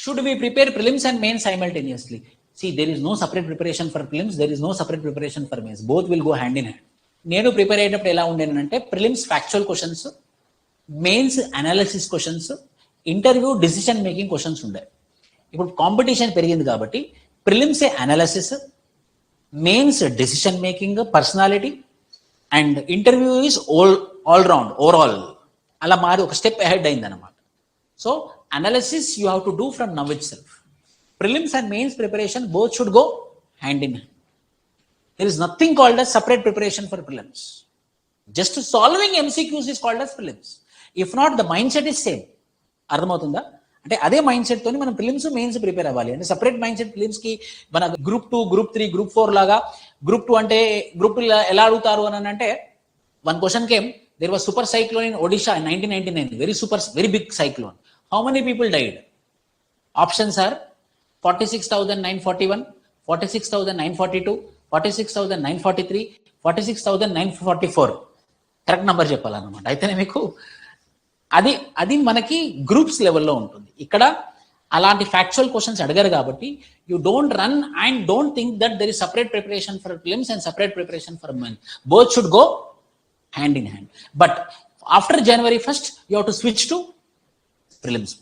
should we prepare prelims and mains simultaneously? See, there is no separate preparation for prelims, there is no separate preparation for mains. Both will go hand in hand. నేను prepare అయ్యేటప్పుడు ఎలా ఉండేనంటే prelims factual questions, mains analysis questions, interview decision making questions ఉండే. ఇప్పుడు competition పెరిగింది కాబట్టి prelims analysis, mains decision making, personality, and interview is all round overall అలా మారి ఒక స్టెప్ అహెడ్ అయింది అనమాట. So analysis you have to do from now itself. Prelims and mains preparation both should go hand in hand. There is nothing called as separate preparation for prelims. Just solving MCQs is called as prelims. If not, the mindset is same. అర్థమవుతుందా? అంటే అదే mind set తోని మనం prelims mains prepare అవ్వాలి. అంటే separate mind set prelims కి మన group 2, group 3, group 4 లాగా. గ్రూప్ 2 అంటే గ్రూప్ ఎలా అడుగుతారు అని అంటే one question came, there was super cyclone in Odisha in 1999, very big cyclone. How many people died? Options are 46,941, 46,942, 46,943, 46,944. Correct number చెప్పాలన్నమాట. అయితేనే మీకు అది మనకి గ్రూప్స్ లెవెల్లో ఉంటుంది. ఇక్కడ అలాంటి ఫ్యాక్చువల్ క్వశ్చన్స్ అడిగారు కాబట్టి you don't run and don't think that there is separate preparation for prelims and separate preparation for mains. Both should go hand in hand. But after January 1st, you have to switch to prelims.